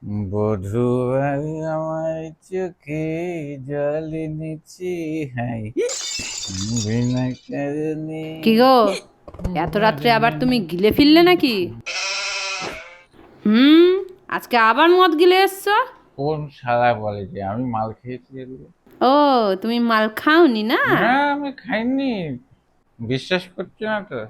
বধূর আমার চোখে জল এনেছি, হাই বিনা কারণে। কি গো, এত রাত্রে আবার তুমি গিলে ফিরলে নাকি? হুম, আজকে আবার মদ গিলে এসছো? কোন শালা বলে যে আমি মাল খেয়েছি এগুলো? ও, তুমি মাল খাওনি না? না, আমি খাইনি। বিশ্বাস করছি না তো।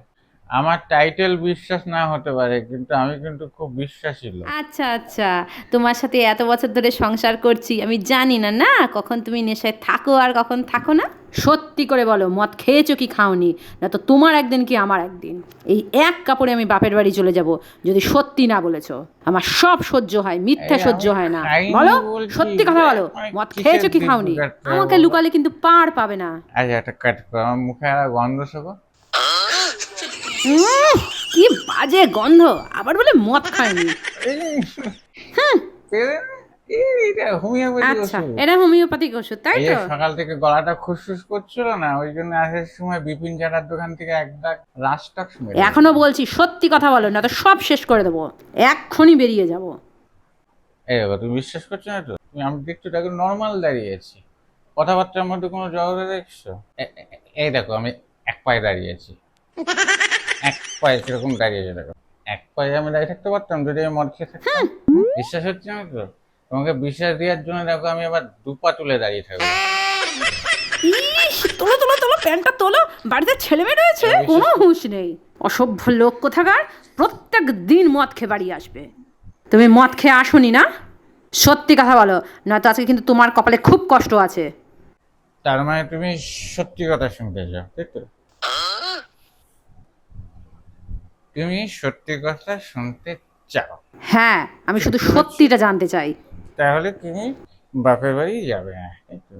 আমার টাইটেল বিশ্বাস না হতে পারে, কিন্তু আমি কিন্তু খুব বিশ্বাসী লোক। আচ্ছা আচ্ছা, তোমার সাথে এত বছর ধরে সংসার করছি, আমি জানি না না কখন তুমি নেশায় থাকো আর কখন থাকো না। সত্যি করে বলো, মদ খেয়েছো কি খাওনি? না তো তোমার একদিন কি আমার একদিন। এই এক কাপড়ে আমি বাপের বাড়ি চলে যাব যদি সত্যি না বলেছো। আমার সব সহ্য হয়, মিথ্যা এই সহ্য আমি হয় না। খাইনি বলো, বলছি সত্যি কথা যে, বলো, আমি মদ কিসের খেয়েছো কি দিক খাওনি? বিরাটতে আমাকে বলো। লুকালে কিন্তু পার পাবে না। আচ্ছা, একটা কাজ করো, আমার মুখে আর গন্ধ শোকো। উম, কি বাজে গন্ধ! আবার বলে মদ খায়নি। এটা হোমিওপ্যাথি আচ্ছা, ওষুধ। এটা হোমিওপ্যাথিক ওষুধ তাই এই যে তো? সকাল থেকে গলাটা খুসখুস করছিল না, ওই জন্য আসার সময় বিপিন চাটার দোকান থেকে এক দাগ রাস্টক্স মেরে এখনো এলাম। বলছি, সত্যি কথা বলো, না তো সব শেষ করে দেবো। এক্ষুনি বেরিয়ে যাব। এই দেখো, তুমি বিশ্বাস করছো না তো? আমি দেখছো দেখো, নর্মাল দাঁড়িয়ে আছি, কথাবার্তার মধ্যে কোনো জড়তা দেখছো? এই দেখো, আমি এক পায়ে দাঁড়িয়ে আছি, এক পায়ে কিরকম দাঁড়িয়ে আছে দেখো। এক পায়ে আমি দাঁড়িয়ে থাকতে পারতাম যদি আমি মদ খেয়ে থাকতাম? বিশ্বাস হচ্ছে না তো? তোমাকে বিশ্বাস দেওয়ার জন্য দেখো, আমি আবার দু পা তুলে দাঁড়িয়ে থাকবো। ইস, তোলো তোলো তোলো, প্যান্টটা তোলো। বাড়িতে ছেলে মেয়ে রয়েছে, এবার কোনো বিশ্বাস কর। হুঁশ নেই। অসভ্য লোক কোথাকার, প্রত্যেক দিন মদ খেয়ে বাড়ি আসবে। তুমি মদ খেয়ে আসোনি না? সত্যি কথা বলো, নয়তো আজকে কিন্তু তোমার কপালে খুব কষ্ট আছে। তার মানে তুমি সত্যি কথা শুনতে চাও, তাই তো? তুমি সত্যি কথা শুনতে চাও? হ্যাঁ, আমি শুধু শুনতে পাচ্ছি। সত্যিটা জানতে চাই। তাহলে তুমি বাপের বাড়ি যাবে না, তাই তো?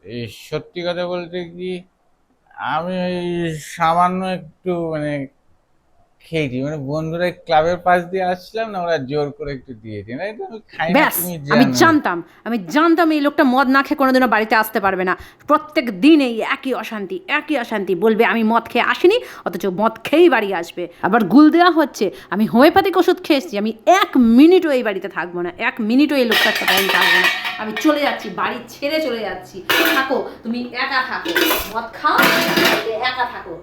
এই সত্যি কথা বলতে কি, আমি ওই সামান্য একটু মানে খেয়েছি, মানে বন্ধুরা ক্লাবের পাশ দিয়ে আসছিলাম না, ওরা জোর করে একটু দিয়েছে, না এটা আমি খাই না, ব্যাস, তুমি আমি জানো। জানতাম, আমি জানতাম এই লোকটা মদ না খেয়ে কোনোদিনও বাড়িতে আসতে পারবে না। প্রত্যেক দিন এই একই অশান্তি, একই অশান্তি। বলবে আমি মদ খেয়ে আসিনি, অথচ মদ খেয়েই বাড়ি আসবে। আবার গুল দেওয়া হচ্ছে আমি হোমিওপ্যাথিক ওষুধ খেয়েছি। আমি এক মিনিটও এই বাড়িতে থাকবো না, এক মিনিটও এই লোকটার সাথে আমি থাকবো না। আমি চলে যাচ্ছি, বাড়ি ছেড়ে চলে যাচ্ছি। থাকো, তুমি একা থাকো, মদ খাও, একা থাকো।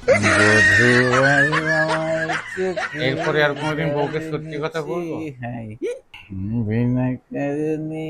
বধূ আমার চোখে এরপরে আর কোনোদিন বউকে সত্যি কথা বলবো? জল হাই বিনা কারণে।